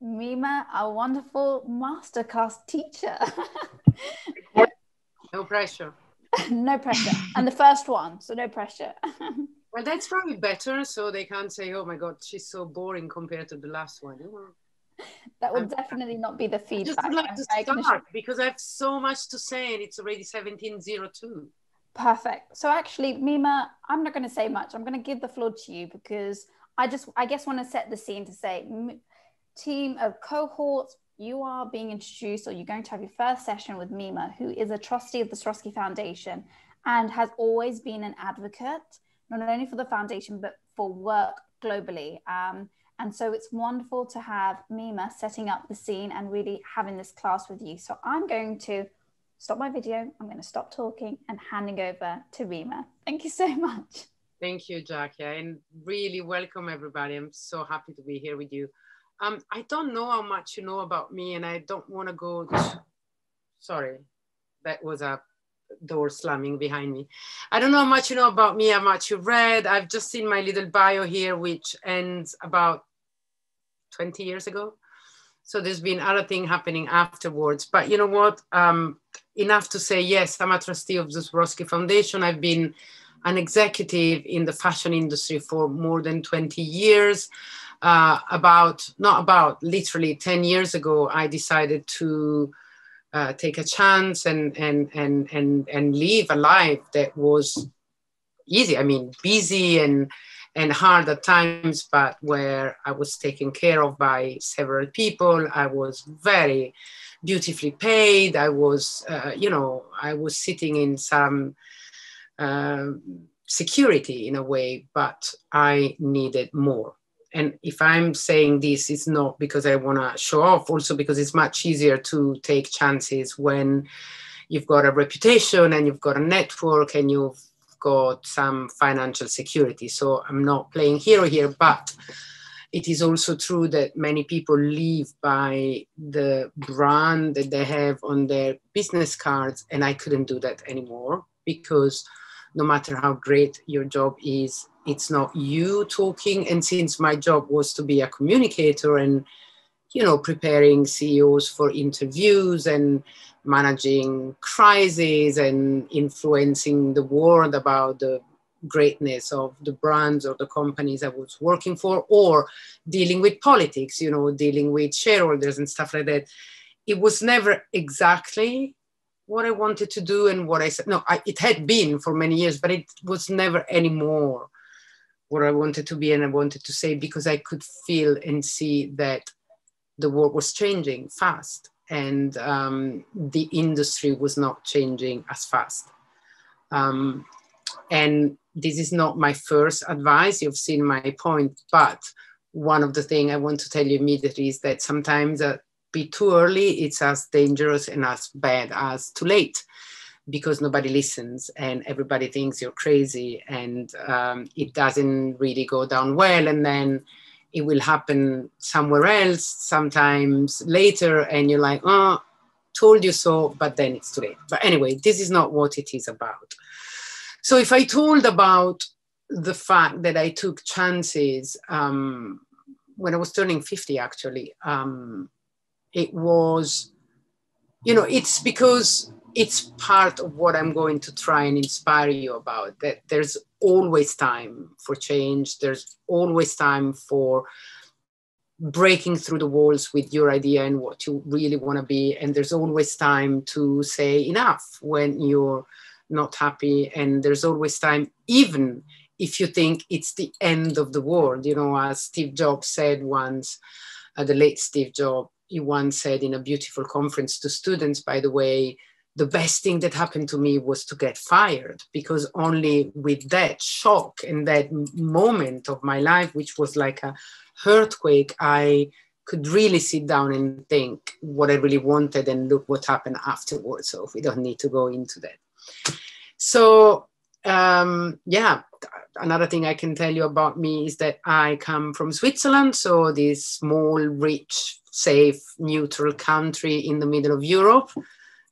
Mimma, a wonderful masterclass teacher. No pressure. No pressure. And the first one, so no pressure. Well, that's probably better, so they can't say, "Oh my God, she's so boring compared to the last one." That will I'm, definitely not be the I just would feedback. like to I can assure. start because I have so much to say, and it's already 17:02. Perfect. So actually, Mimma, I'm not going to say much. I'm going to give the floor to you because I guess, want to set the scene to say, team of cohorts, you are being introduced, or you're going to have your first session with Mimma, who is a trustee of the Swarovski Foundation and has always been an advocate, not only for the foundation, but for work globally. And so it's wonderful to have Mimma setting up the scene and really having this class with you. So I'm going to stop my video. I'm going to stop talking and handing over to Mimma. Thank you so much. Thank you, Jackie, and really welcome everybody. I'm so happy to be here with you. I don't know how much you know about me, and I don't want to go. Sorry, that was a door slamming behind me. I don't know how much you know about me, how much you read. I've just seen my little bio here, which ends about 20 years ago. So there's been other things happening afterwards. But you know what? Enough to say, yes, I'm a trustee of the Swarovski Foundation. I've been an executive in the fashion industry for more than 20 years. Literally 10 years ago, I decided to take a chance and live a life that was easy. I mean, busy and hard at times, but where I was taken care of by several people. I was very beautifully paid. I was, I was sitting in some security in a way, but I needed more. And if I'm saying this, it's not because I want to show off, also because it's much easier to take chances when you've got a reputation and you've got a network and you've got some financial security. So I'm not playing hero here, but it is also true that many people live by the brand that they have on their business cards, and I couldn't do that anymore, because no matter how great your job is, it's not you talking. And since my job was to be a communicator and, preparing CEOs for interviews and managing crises and influencing the world about the greatness of the brands or the companies I was working for, or dealing with politics, dealing with shareholders and stuff like that, it was never exactly what I wanted to do and what I said. No, it had been for many years, but it was never anymore what I wanted to be and I wanted to say, because I could feel and see that the world was changing fast, and the industry was not changing as fast. And this is not my first advice. You've seen my point, but one of the things I want to tell you immediately is that sometimes be too early, it's as dangerous and as bad as too late, because nobody listens and everybody thinks you're crazy, and it doesn't really go down well. And then it will happen somewhere else, sometimes later, and you're like, oh, told you so, but then it's too late. But anyway, this is not what it is about. So if I told about the fact that I took chances when I was turning 50, actually, it was, it's because it's part of what I'm going to try and inspire you about, that there's always time for change. There's always time for breaking through the walls with your idea and what you really want to be. And there's always time to say enough when you're not happy. And there's always time, even if you think it's the end of the world, as Steve Jobs said once, the late Steve Jobs, he once said in a beautiful conference to students, by the way, the best thing that happened to me was to get fired, because only with that shock and that moment of my life, which was like a earthquake, I could really sit down and think what I really wanted, and look what happened afterwards. So we don't need to go into that. So another thing I can tell you about me is that I come from Switzerland. So this small, rich, safe, neutral country in the middle of Europe.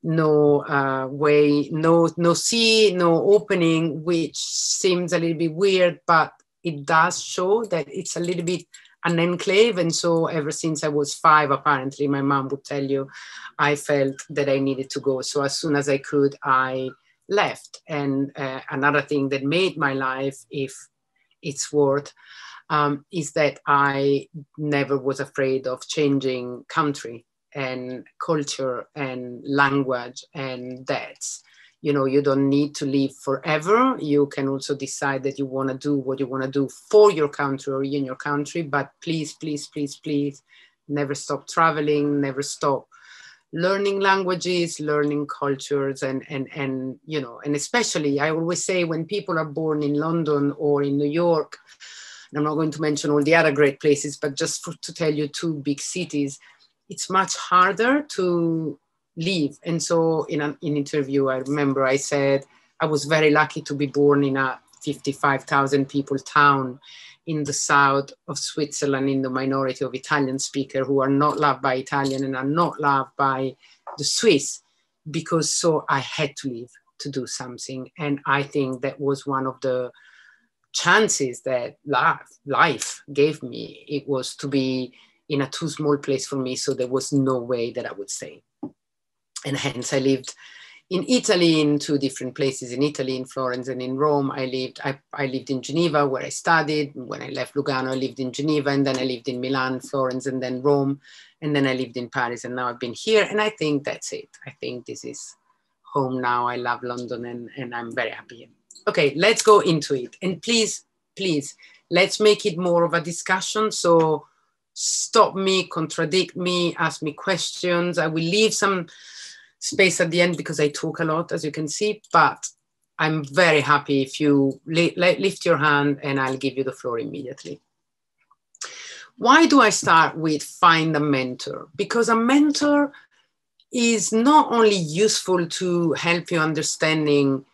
No way, no sea, no opening, which seems a little bit weird, but it does show that it's a little bit an enclave. And so ever since I was 5, apparently, my mom would tell you, I felt that I needed to go. So as soon as I could, I left. And another thing that made my life, if it's worth, is that I never was afraid of changing country and culture and language. And that's, you know, you don't need to live forever. You can also decide that you want to do what you want to do for your country or in your country. But please, please, please, please, never stop traveling, never stop learning languages, learning cultures, and you know, and especially I always say when people are born in London or in New York, and I'm not going to mention all the other great places, but just to tell you 2 big cities, it's much harder to leave. And so in an interview, I remember I said, I was very lucky to be born in a 55,000 people town in the south of Switzerland, in the minority of Italian speakers who are not loved by Italian and are not loved by the Swiss, because so I had to leave to do something. And I think that was one of the chances that life gave me. It was to be in a too small place for me, so there was no way that I would stay. And hence I lived in Italy, in 2 different places, in Italy, in Florence and in Rome. I lived in Geneva, where I studied. When I left Lugano, I lived in Geneva, and then I lived in Milan, Florence, and then Rome. And then I lived in Paris, and now I've been here. And I think that's it. I think this is home now. I love London, and I'm very happy. Okay, let's go into it. And please, please, let's make it more of a discussion. So stop me, contradict me, ask me questions. I will leave some space at the end because I talk a lot, as you can see, but I'm very happy if you lift your hand and I'll give you the floor immediately. Why do I start with find a mentor? Because a mentor is not only useful to help you understanding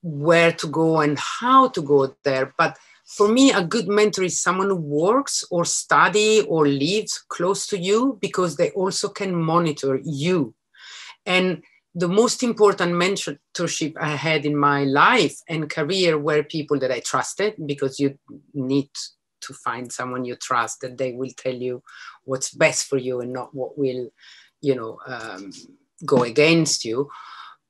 where to go and how to go there, but for me, a good mentor is someone who works or study or lives close to you, because they also can monitor you. And the most important mentorship I had in my life and career were people that I trusted, because you need to find someone you trust, that they will tell you what's best for you and not what will, you know, go against you.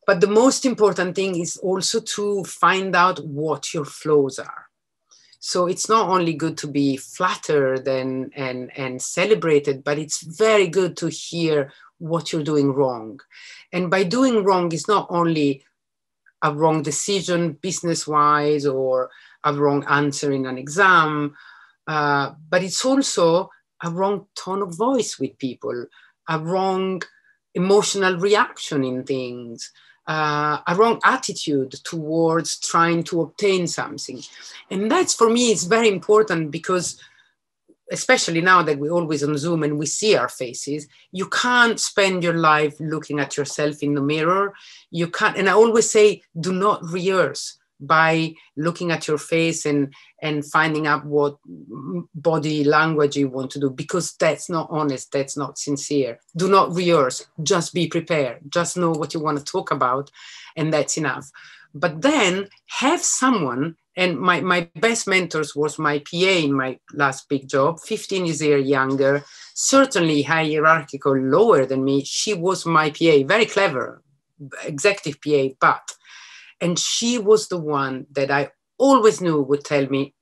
But the most important thing is also to find out what your flaws are. So it's not only good to be flattered and celebrated, but it's very good to hear what you're doing wrong. And by doing wrong is not only a wrong decision business-wise or a wrong answer in an exam, but it's also a wrong tone of voice with people, a wrong emotional reaction in things, a wrong attitude towards trying to obtain something. And that's, for me, is very important, because especially now that we're always on Zoom and we see our faces, you can't spend your life looking at yourself in the mirror. You can't, and I always say, do not rehearse by looking at your face and finding out what body language you want to do, because that's not honest, that's not sincere. Do not rehearse, just be prepared, just know what you want to talk about, and that's enough. But then have someone, and my best mentors was my PA in my last big job, 15 years younger, certainly hierarchical, lower than me. She was my PA, very clever, executive PA, and she was the one that I always knew would tell me,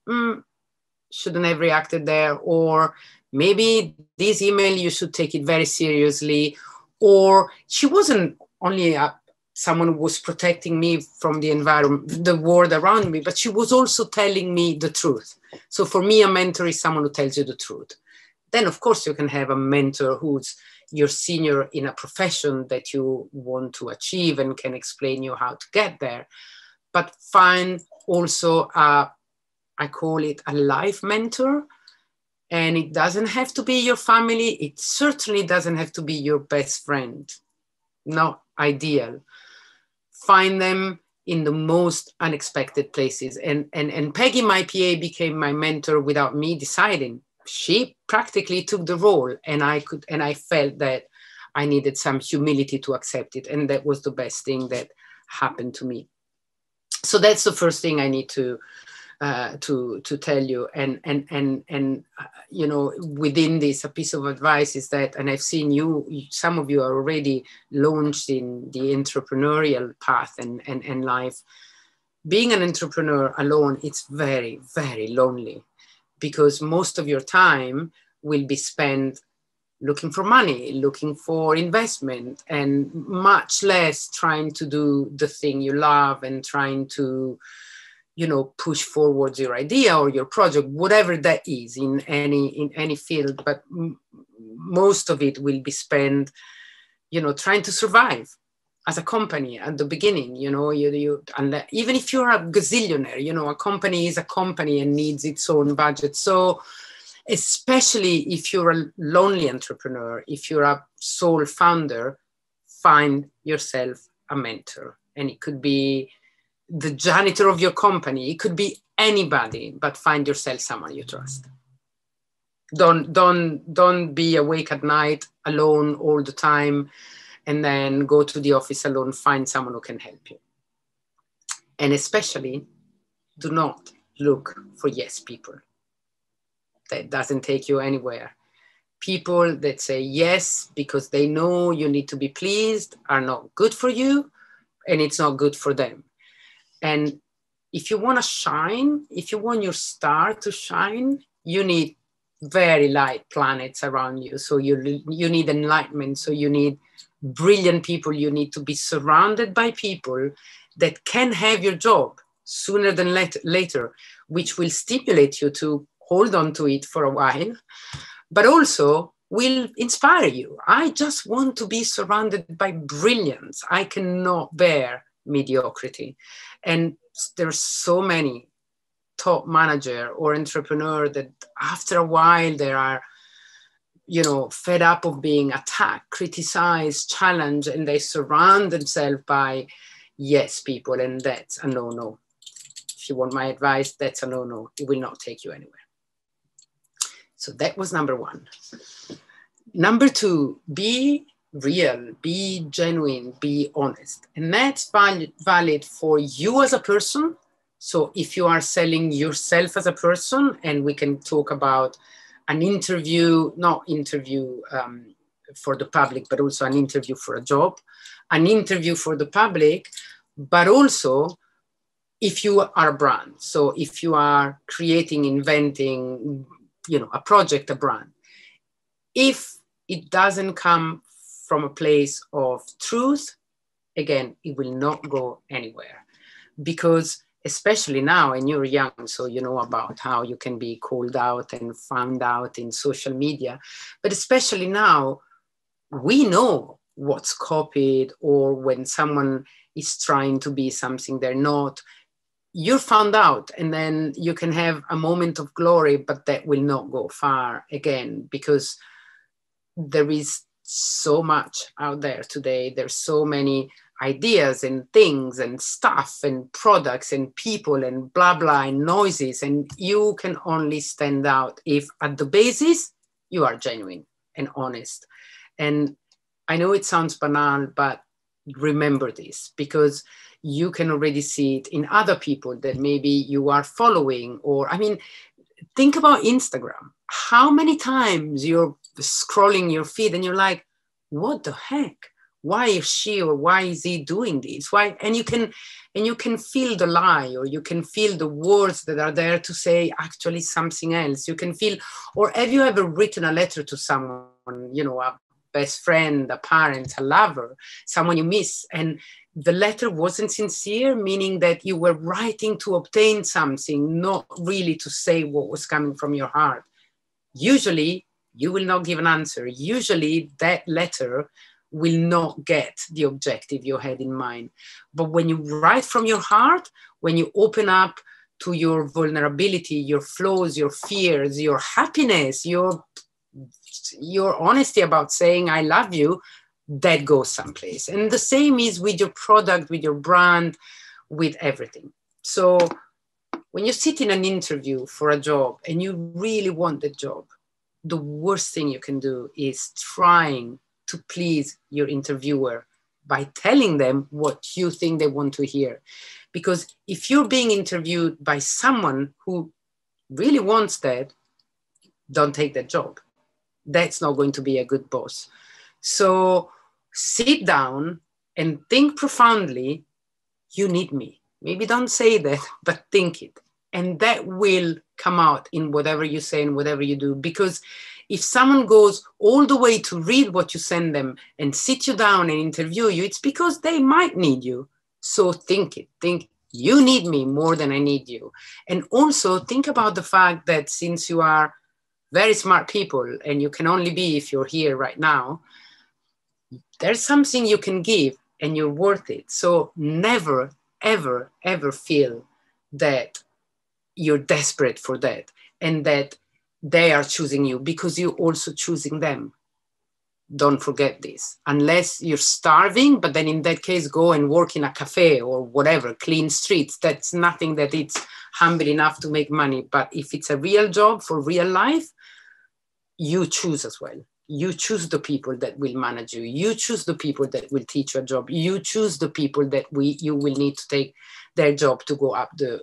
shouldn't have reacted there, or maybe this email, you should take it very seriously. Or she wasn't only someone who was protecting me from the environment, the world around me, but she was also telling me the truth. So for me, a mentor is someone who tells you the truth. Then of course you can have a mentor who's your senior in a profession that you want to achieve and can explain you how to get there. But find also I call it a life mentor. And it doesn't have to be your family. It certainly doesn't have to be your best friend. Not ideal. Find them in the most unexpected places. And Peggy, my PA, became my mentor without me deciding. She practically took the role, and I felt that I needed some humility to accept it. And that was the best thing that happened to me. So that's the first thing I need to to tell you. And you know, within this, a piece of advice is that, and I've seen some of you are already launched in the entrepreneurial path and life. Being an entrepreneur alone, it's very, very lonely, because most of your time will be spent looking for money, looking for investment, and much less trying to do the thing you love and trying to, you know, push forward your idea or your project, whatever that is in any field. But most of it will be spent, you know, trying to survive as a company at the beginning. You know, and even if you're a gazillionaire, you know, a company is a company and needs its own budget. So especially if you're a lonely entrepreneur, if you're a sole founder, find yourself a mentor. And it could be the janitor of your company, it could be anybody, but find yourself someone you trust. Don't be awake at night alone all the time and then go to the office alone. Find someone who can help you. And especially, do not look for yes people. That doesn't take you anywhere. People that say yes because they know you need to be pleased are not good for you, and it's not good for them. And if you want to shine, if you want your star to shine, you need very light planets around you. So you need enlightenment. So you need brilliant people. You need to be surrounded by people that can have your job sooner than later, which will stimulate you to hold on to it for a while, but also will inspire you. I just want to be surrounded by brilliance. I cannot bear mediocrity. And there's so many top manager or entrepreneur that after a while they are, you know, fed up of being attacked, criticized, challenged, and they surround themselves by yes people, and that's a no-no. If you want my advice, that's a no-no. It will not take you anywhere. So that was number one. Number two, be real, be genuine, be honest. And that's valid for you as a person. So if you are selling yourself as a person, and we can talk about an interview, not interview for the public, but also an interview for a job, an interview for the public, but also if you are a brand. So if you are creating, inventing, you know, a project, a brand, if it doesn't come from a place of truth, again, it will not go anywhere. Because especially now, and you're young, so you know about how you can be called out and found out in social media, but especially now, we know what's copied, or when someone is trying to be something they're not. You're found out, and then you can have a moment of glory, but that will not go far again, because there is so much out there today. There's so many ideas and things and stuff and products and people and blah, blah, and noises. And you can only stand out if at the basis you are genuine and honest. And I know it sounds banal, but remember this, because you can already see it in other people that maybe you are following. Or, I mean, think about Instagram. How many times you're scrolling your feed and you're like, what the heck? Why is she or why is he doing this? Why? And you can feel the lie, or you can feel the words that are there to say actually something else. You can feel, or have you ever written a letter to someone, you know, a best friend, a parent, a lover, someone you miss, and the letter wasn't sincere, meaning that you were writing to obtain something, not really to say what was coming from your heart. Usually, you will not give an answer. Usually, that letter will not get the objective you had in mind. But when you write from your heart, when you open up to your vulnerability, your flaws, your fears, your happiness, your honesty about saying, I love you, that goes someplace. And the same is with your product, with your brand, with everything. So when you sit in an interview for a job and you really want the job, the worst thing you can do is trying to please your interviewer by telling them what you think they want to hear. Because if you're being interviewed by someone who really wants that, don't take that job. That's not going to be a good boss. So sit down and think profoundly, you need me. Maybe don't say that, but think it. And that will come out in whatever you say and whatever you do. Because if someone goes all the way to read what you send them and sit you down and interview you, it's because they might need you. So think it. Think, you need me more than I need you. And also think about the fact that since you are very smart people, and you can only be if you're here right now, there's something you can give and you're worth it. So never, ever, ever feel that you're desperate for that and that they are choosing you, because you're also choosing them. Don't forget this. Unless you're starving, but then in that case, go and work in a cafe or whatever, clean streets. That's nothing that it's humble enough to make money. But if it's a real job for real life, you choose as well. You choose the people that will manage you. You choose the people that will teach you a job. You choose the people that you will need to take their job to go up the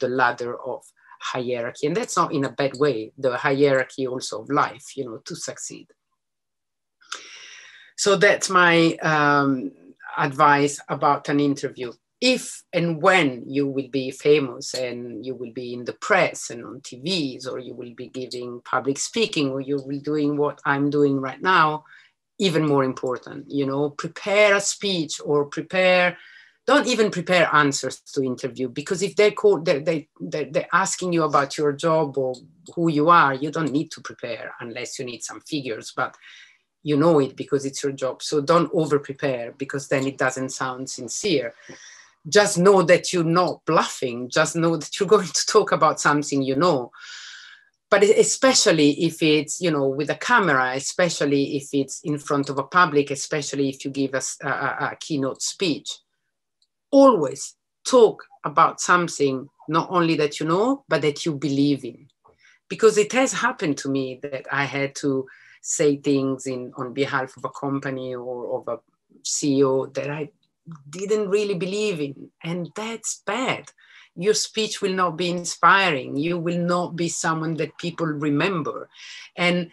ladder of hierarchy. And that's not in a bad way, the hierarchy also of life, you know, to succeed. So that's my advice about an interview. If and when you will be famous and you will be in the press and on TVs, or you will be giving public speaking, or you will be doing what I'm doing right now, even more important, you know, prepare a speech or don't even prepare answers to interview, because if they're asking you about your job or who you are, you don't need to prepare unless you need some figures, but you know it because it's your job. So don't over prepare, because then it doesn't sound sincere. Just know that you're not bluffing. Just know that you're going to talk about something you know. But especially if it's, you know, with a camera, especially if it's in front of a public, especially if you give us a keynote speech, always talk about something not only that you know, but that you believe in. Because it has happened to me that I had to say things on behalf of a company or of a CEO that I didn't really believe in, and that's bad. Your speech will not be inspiring. You will not be someone that people remember. And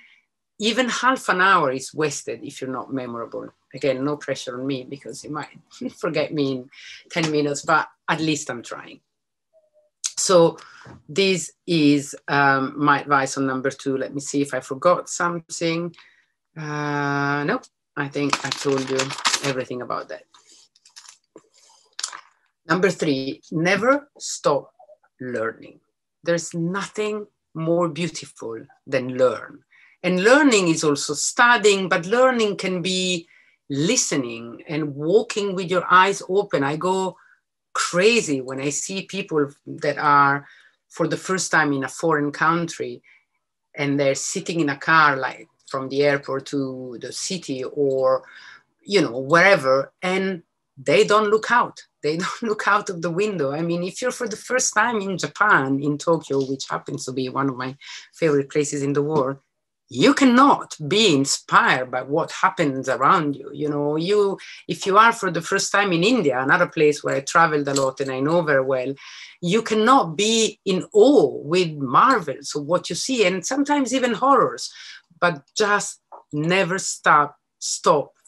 even half an hour is wasted if you're not memorable. Again, no pressure on me, because you might forget me in 10 minutes, but at least I'm trying. So this is my advice on number 2. Let me see if I forgot something. No, I think I told you everything about that. Number 3, never stop learning. There's nothing more beautiful than learn. And learning is also studying, but learning can be listening and walking with your eyes open. I go crazy when I see people that are for the first time in a foreign country and they're sitting in a car, like from the airport to the city or, you know, wherever, and they don't look out. They don't look out of the window. I mean, if you're for the first time in Japan, in Tokyo, which happens to be one of my favorite places in the world, you cannot be inspired by what happens around you. You know, if you are for the first time in India, another place where I traveled a lot and I know very well, you cannot be in awe with marvels of what you see, and sometimes even horrors, but just never stop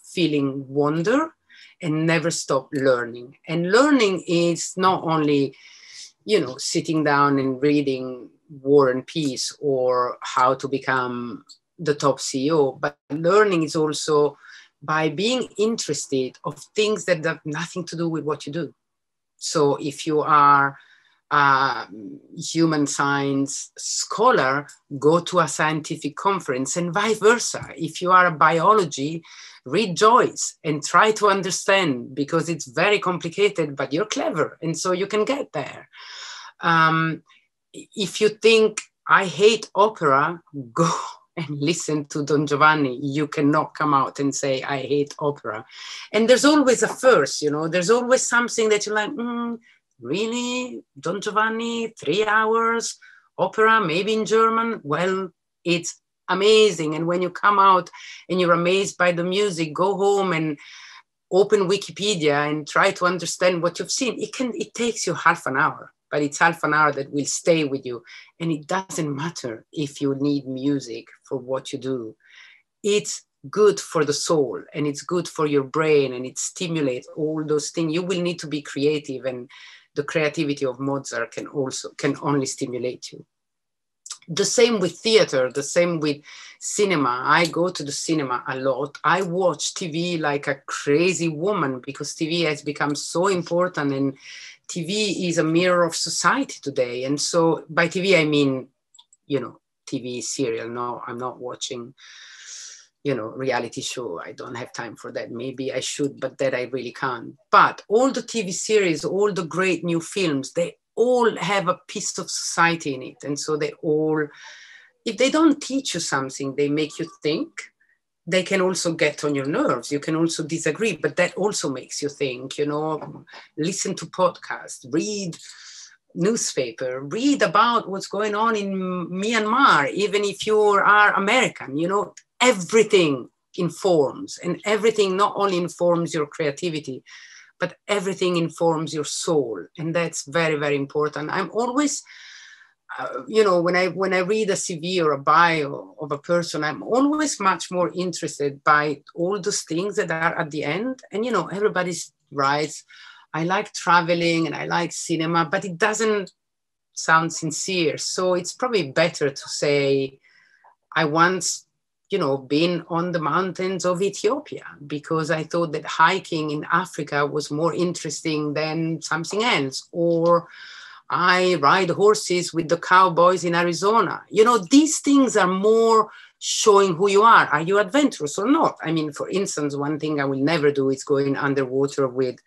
feeling wonder and never stop learning. And learning is not only, you know, sitting down and reading War and Peace or how to become the top CEO, but learning is also by being interested of things that have nothing to do with what you do. So if you are a human science scholar, go to a scientific conference, and vice versa. If you are a biology, read Joyce and try to understand, because it's very complicated, but you're clever, and so you can get there. If you think I hate opera, go and listen to Don Giovanni. You cannot come out and say I hate opera. And there's always a first, you know, there's always something that you're like, really? Don Giovanni, 3 hours, opera, maybe in German? Well, it's amazing. And when you come out and you're amazed by the music, go home and open Wikipedia and try to understand what you've seen. It takes you half an hour, but it's half an hour that will stay with you. And it doesn't matter if you need music for what you do. It's good for the soul, and it's good for your brain, and it stimulates all those things. You will need to be creative, and the creativity of Mozart can only stimulate you. The same with theater, the same with cinema. I go to the cinema a lot. I watch TV like a crazy woman because TV has become so important, and TV is a mirror of society today. And so by TV, I mean, TV serial. No, I'm not watching, reality show. I don't have time for that. Maybe I should, but that I really can't. But all the TV series, all the great new films, they all have a piece of society in it. And so they all, if they don't teach you something, they make you think. They can also get on your nerves. You can also disagree, but that also makes you think, listen to podcasts, read newspaper, read about what's going on in Myanmar, even if you are American, everything informs, and everything not only informs your creativity, but everything informs your soul. And that's very, very important. I'm always, when I read a CV or a bio of a person, I'm always much more interested by all those things that are at the end. And, everybody writes, I like traveling and I like cinema, but it doesn't sound sincere. So it's probably better to say, I once been on the mountains of Ethiopia because I thought that hiking in Africa was more interesting than something else. Or I ride horses with the cowboys in Arizona. These things are more showing who you are. Are you adventurous or not? I mean, for instance, one thing I will never do is going underwater with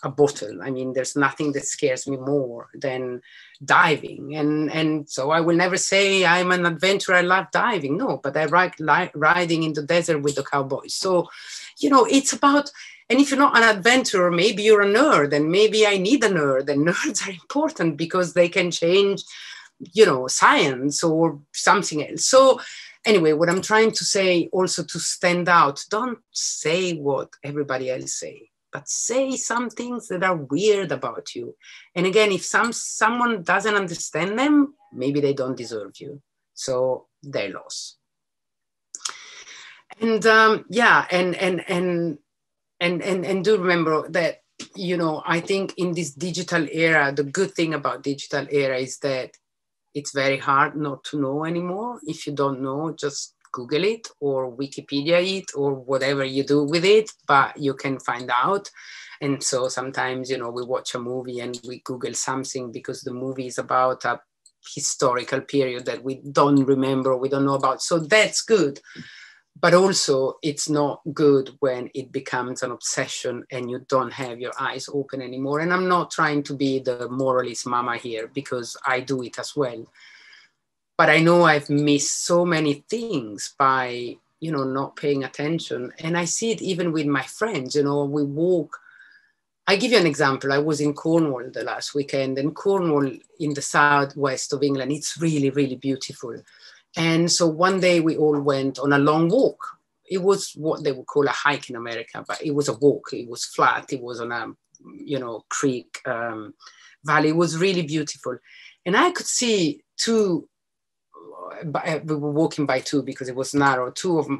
a bottle. I mean, there's nothing that scares me more than diving. And so I will never say I'm an adventurer, I love diving. No, but I like riding in the desert with the cowboys. So, it's about, and if you're not an adventurer, maybe you're a nerd, and maybe I need a nerd. And nerds are important because they can change, science or something else. So anyway, what I'm trying to say also to stand out, don't say what everybody else say, but say some things that are weird about you. And again, if someone doesn't understand them, maybe they don't deserve you. So their loss. And and do remember that, I think in this digital era, the good thing about digital era is that it's very hard not to know anymore. If you don't know, just Google it or Wikipedia it or whatever you do with it, but you can find out. And so sometimes, we watch a movie and we Google something because the movie is about a historical period that we don't remember, we don't know about. So that's good. But also it's not good when it becomes an obsession and you don't have your eyes open anymore. And I'm not trying to be the moralist mama here because I do it as well. But I know I've missed so many things by, not paying attention. And I see it even with my friends, we walk. I give you an example. I was in Cornwall the last weekend, and Cornwall in the southwest of England, it's really, really beautiful. And so one day we all went on a long walk. It was what they would call a hike in America, but it was a walk. It was flat. It was on a, creek valley. It was really beautiful. And I could see we were walking by two because it was narrow,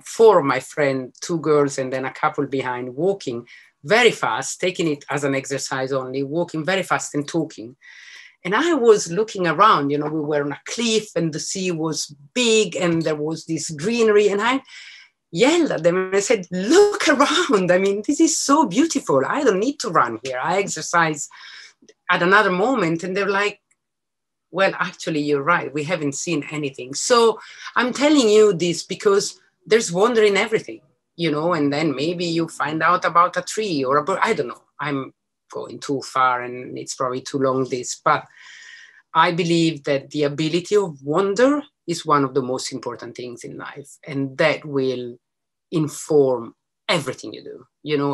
four of my friends, two girls, and then a couple behind, walking very fast, taking it as an exercise only, walking very fast and talking. And I was looking around, we were on a cliff and the sea was big and there was this greenery. And I yelled at them and I said, look around. I mean, this is so beautiful. I don't need to run here. I exercise at another moment. And they're like, well, actually, you're right. We haven't seen anything. So I'm telling you this because there's wonder in everything, and then maybe you find out about a tree or a bird. I don't know. I'm going too far and it's probably too long this, but I believe that the ability of wonder is one of the most important things in life, and that will inform everything you do.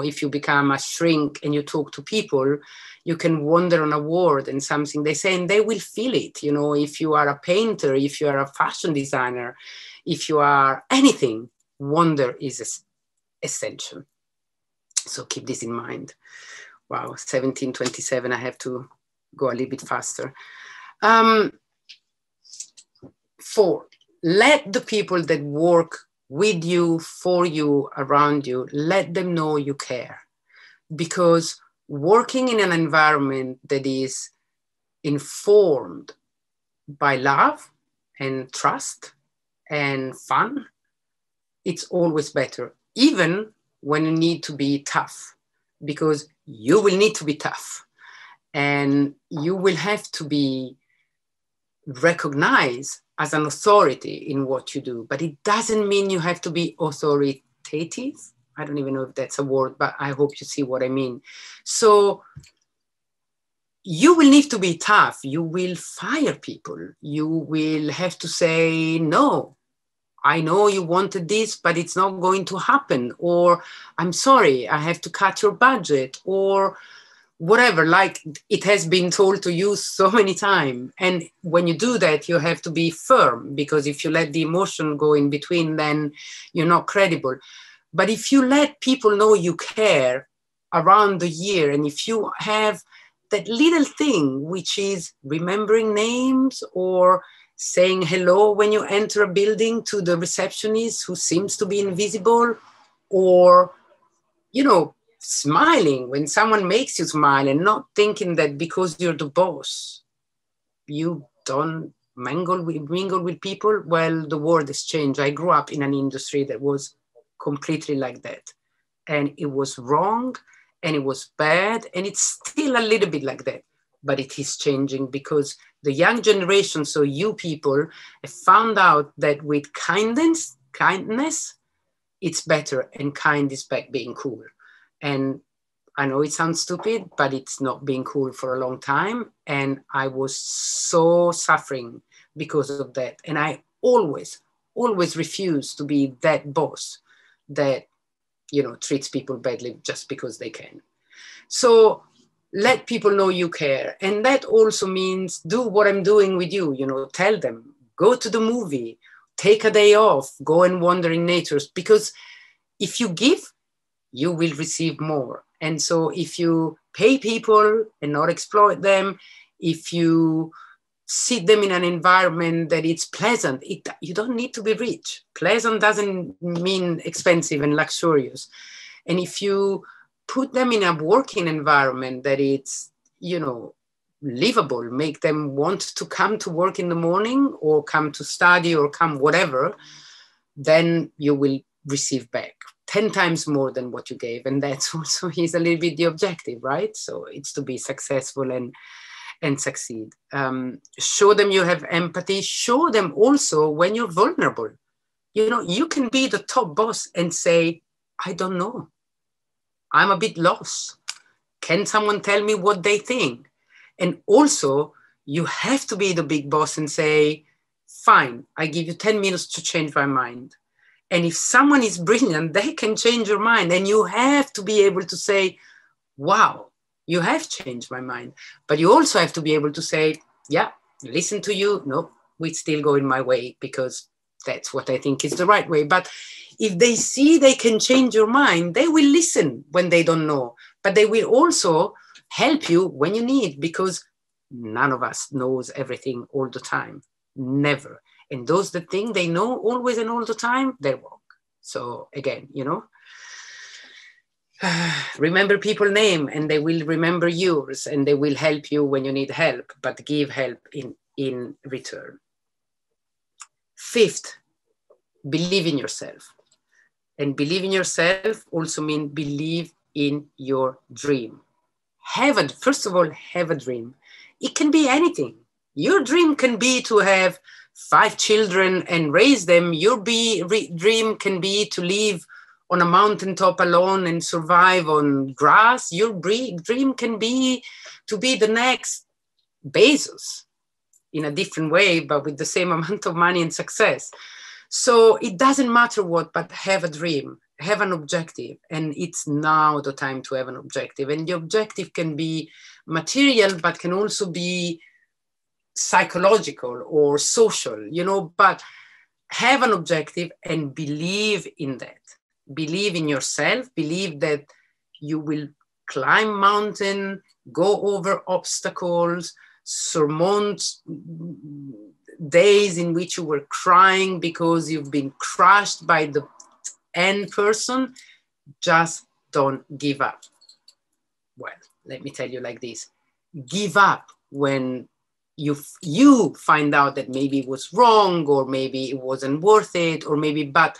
If you become a shrink and you talk to people, you can wonder on a word and something they say and they will feel it. If you are a painter, if you are a fashion designer, if you are anything, wonder is essential. So keep this in mind. Wow, 17:27, I have to go a little bit faster. 4, let the people that work with you, for you, around you, let them know you care. Because working in an environment that is informed by love and trust and fun, it's always better, even when you need to be tough, because you will need to be tough and you will have to be recognized as an authority in what you do. But it doesn't mean you have to be authoritative. I don't even know if that's a word, but I hope you see what I mean. So you will need to be tough. You will fire people. You will have to say, no, I know you wanted this, but it's not going to happen. Or I'm sorry, I have to cut your budget, or whatever, like it has been told to you so many times. And when you do that, you have to be firm, because if you let the emotion go in between, then you're not credible. But if you let people know you care around the year, and if you have that little thing, which is remembering names or saying hello when you enter a building to the receptionist who seems to be invisible, or, you know, smiling when someone makes you smile, and not thinking that because you're the boss, you don't mingle with people. Well, the world has changed. I grew up in an industry that was completely like that. And it was wrong, and it was bad, and it's still a little bit like that. But it is changing, because the young generation, so you people, have found out that with kindness, it's better, and kind is back being cool. And I know it sounds stupid, but it's not been cool for a long time. And I was so suffering because of that. And I always refuse to be that boss that, you know, treats people badly just because they can. So let people know you care. And that also means do what I'm doing with you, you know, tell them, go to the movie, take a day off, go and wander in nature. Because if you give, you will receive more. And so if you pay people and not exploit them, if you sit them in an environment that it's pleasant, you don't need to be rich. Pleasant doesn't mean expensive and luxurious. And if you put them in a working environment that it's, you know, livable, make them want to come to work in the morning, or come to study, or come whatever, then you will receive back 10 times more than what you gave. And that's also is a little bit the objective, right? So it's to be successful and succeed. Show them you have empathy. Show them also when you're vulnerable. You know, you can be the top boss and say, I don't know. I'm a bit lost. Can someone tell me what they think? And also, you have to be the big boss and say, fine, I give you 10 minutes to change my mind. And if someone is brilliant, they can change your mind. And you have to be able to say, wow, you have changed my mind. But you also have to be able to say, yeah, listen to you. No, we still go in my way, because that's what I think is the right way. But if they see they can change your mind, they will listen when they don't know. But they will also help you when you need, because none of us knows everything all the time. Never. And those that think they know always and all the time, they're wrong. So again, you know, remember people's name, and they will remember yours, and they will help you when you need help, but give help in return. 5th, believe in yourself. And believe in yourself also means believe in your dream. First of all, have a dream. It can be anything. Your dream can be to have 5 children and raise them. Your dream can be to live on a mountaintop alone and survive on grass. Your dream can be to be the next Bezos in a different way, but with the same amount of money and success. So it doesn't matter what, but have a dream, have an objective. And it's now the time to have an objective. And the objective can be material, but can also be psychological or social, you know, but have an objective and believe in that. Believe in yourself, believe that You will climb mountain, go over obstacles, surmount days in which you were crying because you've been crushed by the end person. Just don't give up. Well, let me tell you like this. Give up when you find out that maybe it was wrong, or maybe it wasn't worth it, or maybe, but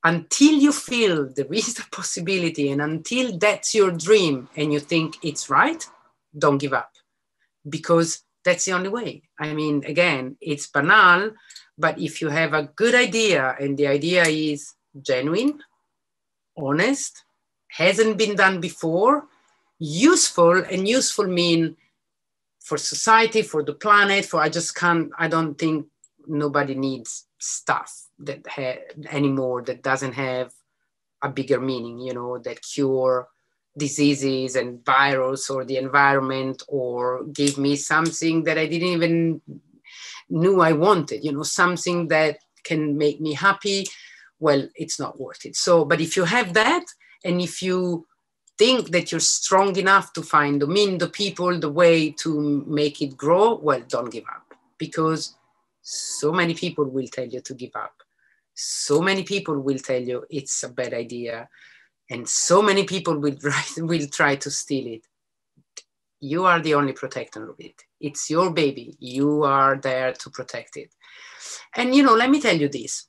until you feel there is a possibility, and until that's your dream and you think it's right, don't give up, because that's the only way. I mean, again, it's banal, but if you have a good idea and the idea is genuine, honest, hasn't been done before, useful, and useful mean for society, for the planet, for, I don't think nobody needs stuff that anymore that doesn't have a bigger meaning, you know, that cure diseases and virus or the environment, or give me something that I didn't even knew I wanted, you know, something that can make me happy. Well, it's not worth it. So, but if you have that, and if you think that you're strong enough to find the mean, the people, the way to make it grow, well, don't give up, because so many people will tell you to give up. So many people will tell you it's a bad idea. And so many people will try to steal it. You are the only protector of it. It's your baby. You are there to protect it. And, you know, let me tell you this.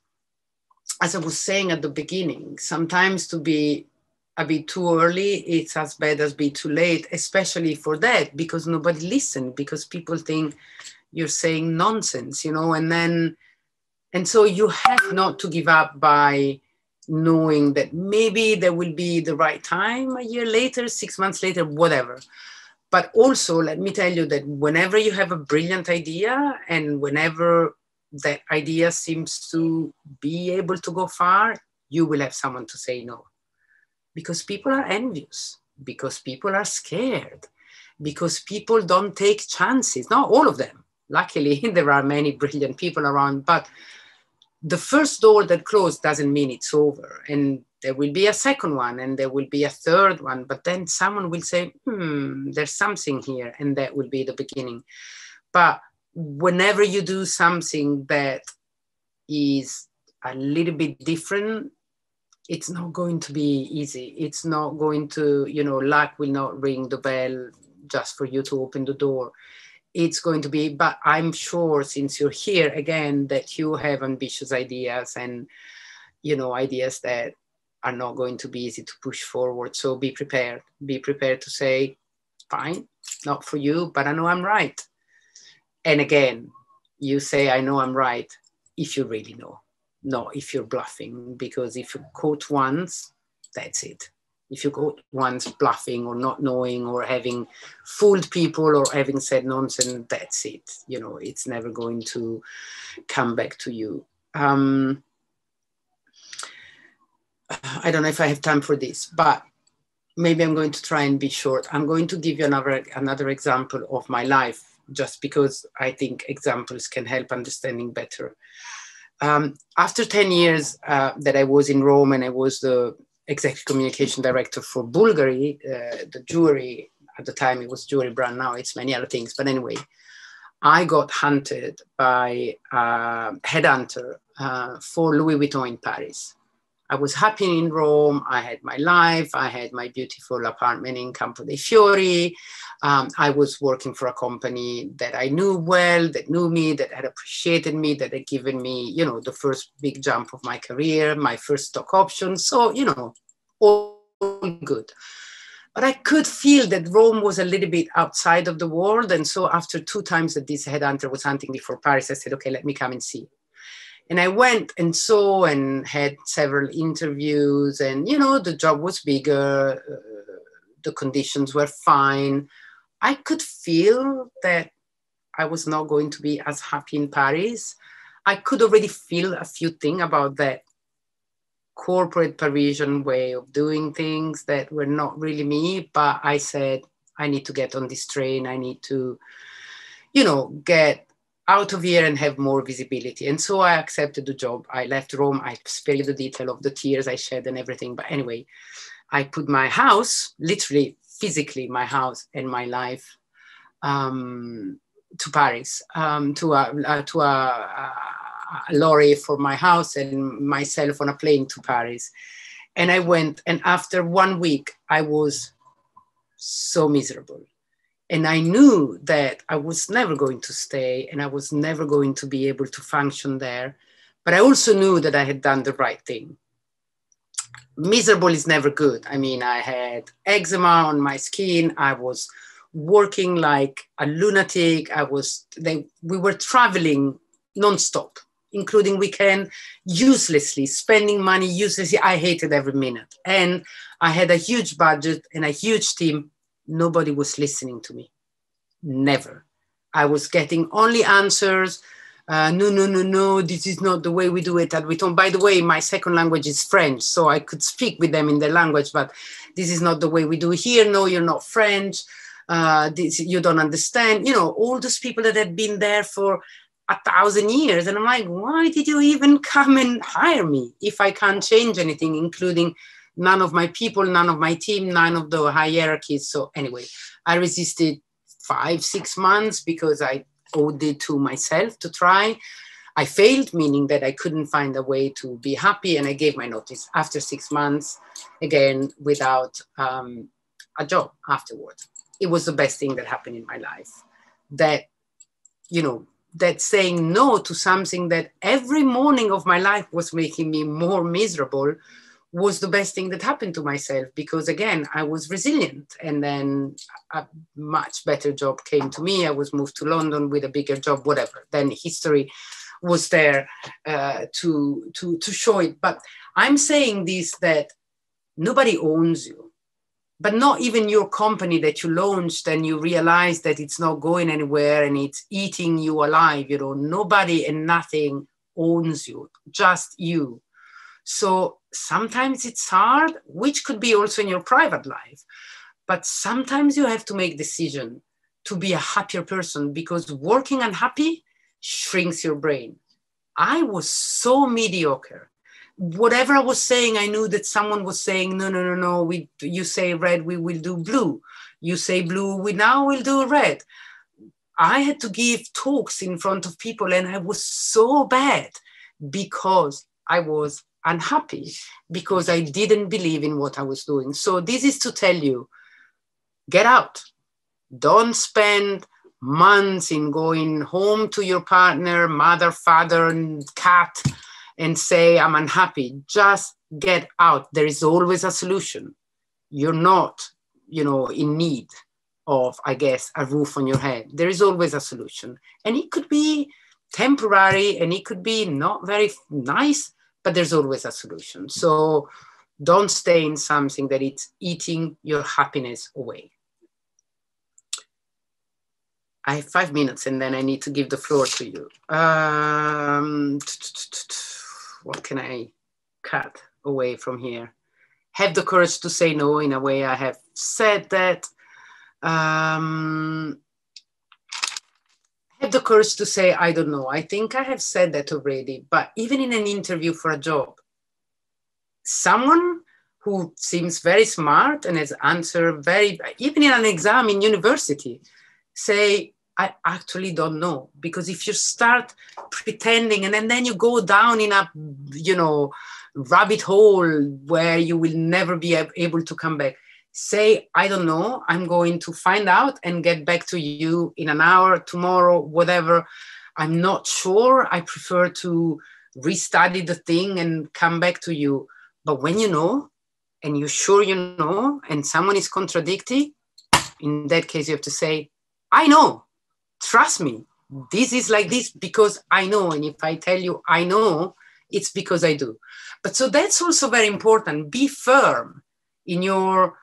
As I was saying at the beginning, sometimes to be a bit too early, it's as bad as be too late, especially for that, because nobody listens, because people think you're saying nonsense, you know, and so you have not to give up by knowing that maybe there will be the right time a year later, 6 months later, whatever. But also, let me tell you that whenever you have a brilliant idea, and whenever that idea seems to be able to go far, you will have someone to say no. Because people are envious, because people are scared, because people don't take chances. Not all of them. Luckily, there are many brilliant people around, but the first door that closed doesn't mean it's over. And there will be a second one, and there will be a third one, but then someone will say, there's something here, and that will be the beginning. But whenever you do something that is a little bit different, it's not going to be easy. It's not going to, you know, luck will not ring the bell just for you to open the door. It's going to be, but I'm sure since you're here again, that you have ambitious ideas, and, you know, ideas that are not going to be easy to push forward. So be prepared to say, fine, not for you, but I know I'm right. And again, you say, I know I'm right, if you really know. No, if you're bluffing, because if you quote once, that's it. If you quote once bluffing or not knowing or having fooled people or having said nonsense, that's it. You know, it's never going to come back to you. I don't know if I have time for this, but maybe I'm going to try and be short. I'm going to give you another example of my life, just because I think examples can help understanding better. After 10 years that I was in Rome, and I was the executive communication director for Bulgari, the jewelry, at the time it was jewelry brand, now it's many other things. But anyway, I got hunted by a headhunter for Louis Vuitton in Paris. I was happy in Rome. I had my life. I had my beautiful apartment in Campo dei Fiori. I was working for a company that I knew well, that knew me, that had appreciated me, that had given me, you know, the first big jump of my career, my first stock options. So, you know, all good. But I could feel that Rome was a little bit outside of the world. And so after 2 times that this headhunter was hunting me for Paris, I said, okay, let me come and see. And I went and saw and had several interviews, and, you know, the job was bigger, the conditions were fine. I could feel that I was not going to be as happy in Paris. I could already feel a few things about that corporate Parisian way of doing things that were not really me, but I said, I need to get on this train. I need to, you know, get out of here and have more visibility. And so I accepted the job. I left Rome. I spare you the detail of the tears I shed and everything. But anyway, I put my house, literally, physically, my house and my life to Paris, to a lorry for my house and myself on a plane to Paris. And I went, and after 1 week, I was so miserable. And I knew that I was never going to stay and I was never going to be able to function there. But I also knew that I had done the right thing. Miserable is never good. I mean, I had eczema on my skin. I was working like a lunatic. We were traveling nonstop, including weekend, uselessly, spending money uselessly. I hated every minute. And I had a huge budget and a huge team. Nobody was listening to me. Never. I was getting only answers. No, this is not the way we do it at Vuitton. By the way, my second language is French, so I could speak with them in their language, but this is not the way we do it here. No, you're not French. You don't understand. You know, all those people that have been there for 1,000 years. And I'm like, why did you even come and hire me if I can't change anything, including none of my people, none of my team, none of the hierarchies. So anyway, I resisted 5-6 months because I owed it to myself to try. I failed, meaning that I couldn't find a way to be happy, and I gave my notice after 6 months, again, without a job afterwards. It was the best thing that happened in my life. That, you know, that saying no to something that every morning of my life was making me more miserable was the best thing that happened to myself, because again, I was resilient, and then a much better job came to me. I was moved to London with a bigger job, whatever. Then history was there to show it. But I'm saying this, that nobody owns you, but not even your company that you launched and you realize that it's not going anywhere and it's eating you alive. You know, nobody and nothing owns you, just you. So sometimes it's hard, which could be also in your private life, but sometimes you have to make decision to be a happier person, because working unhappy shrinks your brain. I was so mediocre. Whatever I was saying, I knew that someone was saying, no, you say red, we will do blue. You say blue, we now will do red. I had to give talks in front of people, and I was so bad because I was unhappy, because I didn't believe in what I was doing. So this is to tell you, get out. Don't spend months in going home to your partner, mother, father, and cat, and say, I'm unhappy. Just get out. There is always a solution. You're not, in need of, I guess, a roof on your head. There is always a solution. And it could be temporary, and it could be not very nice, but there's always a solution. So don't stay in something that it's eating your happiness away. I have 5 minutes, and then I need to give the floor to you. What can I cut away from here? Have the courage to say no. In a way, I have said that. Have the courage to say, I don't know. I think I have said that already, but even in an interview for a job, someone who seems very smart and has answered even in an exam in university, say, I actually don't know. Because if you start pretending and then you go down in a, rabbit hole where you will never be able to come back. Say, I don't know, I'm going to find out and get back to you in an hour, tomorrow, whatever. I'm not sure. I prefer to restudy the thing and come back to you. But when you know, and you're sure you know, and someone is contradicting, in that case, you have to say, I know, trust me, this is like this because I know. And if I tell you I know, it's because I do. But so that's also very important. Be firm in your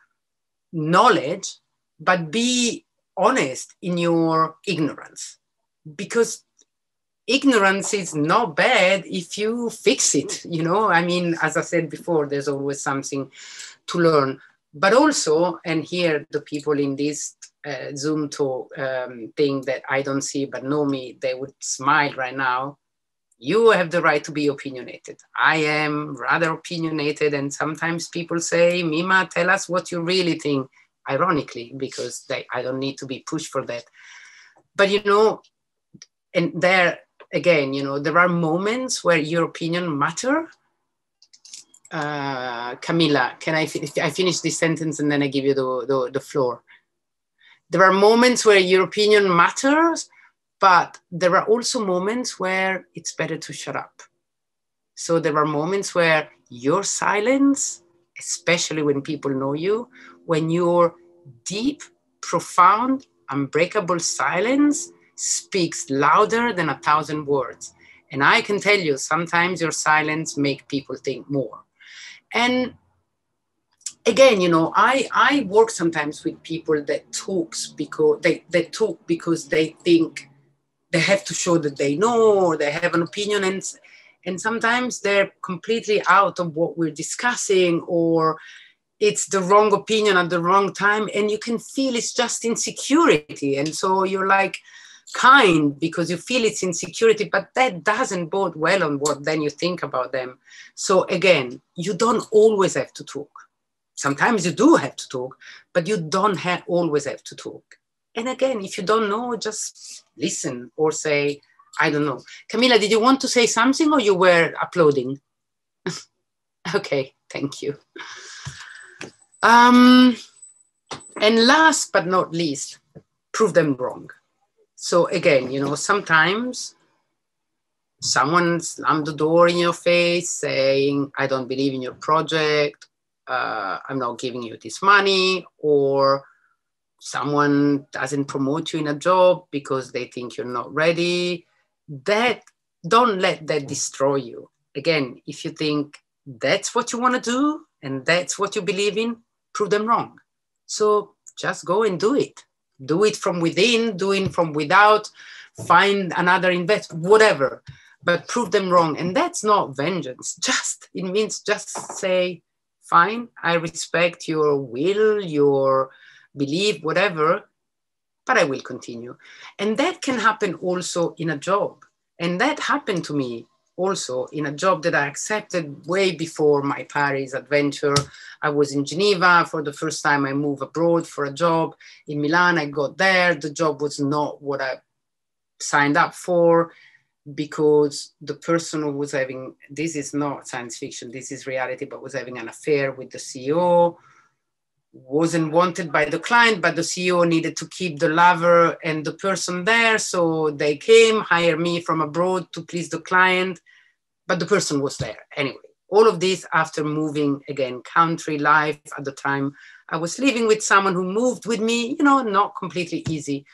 knowledge, but be honest in your ignorance, because ignorance is not bad if you fix it. I mean, as I said before, there's always something to learn. But also, and here the people in this Zoom talk thing that I don't see but know me, they would smile right now. You have the right to be opinionated. I am rather opinionated, and sometimes people say, Mimma, tell us what you really think, ironically, because I don't need to be pushed for that. But, you know, and there, again, you know, there are moments where your opinion matter. Camilla, can I finish this sentence and then I give you the floor? There are moments where your opinion matters, but there are also moments where it's better to shut up. So there are moments where your silence, especially when people know you, when your deep, profound, unbreakable silence speaks louder than 1,000 words. And I can tell you, sometimes your silence makes people think more. And again, you know, I work sometimes with people that talks because they talk because they think they have to show that they know or they have an opinion, and sometimes they're completely out of what we're discussing, or it's the wrong opinion at the wrong time, and you can feel it's just insecurity. And so you're like kind because you feel it's insecurity, but that doesn't bode well on what then you think about them. So again, you don't always have to talk. Sometimes you do have to talk, but you don't always have to talk. And again, if you don't know, just listen or say, I don't know. Camilla, did you want to say something or you were applauding? Okay, thank you. And last but not least, prove them wrong. So again, you know, sometimes someone slammed the door in your face saying, I don't believe in your project. I'm not giving you this money, or someone doesn't promote you in a job because they think you're not ready. Don't let that destroy you. Again, if you think that's what you want to do and that's what you believe in, prove them wrong. So just go and do it. Do it from within, do it from without, find another investor, whatever, but prove them wrong. And that's not vengeance. It means just say, fine, I respect your will, your belief, whatever, but I will continue. And that can happen also in a job. And that happened to me also in a job that I accepted way before my Paris adventure. I was in Geneva for the first time. I moved abroad for a job in Milan. I got there. The job was not what I signed up for, because the person who was having, this is not science fiction, this is reality, but was having an affair with the CEO, wasn't wanted by the client, but the CEO needed to keep the lover and the person there. So they came, hired me from abroad to please the client, but the person was there. Anyway, all of this after moving, again, country life. At the time, I was living with someone who moved with me, you know, not completely easy.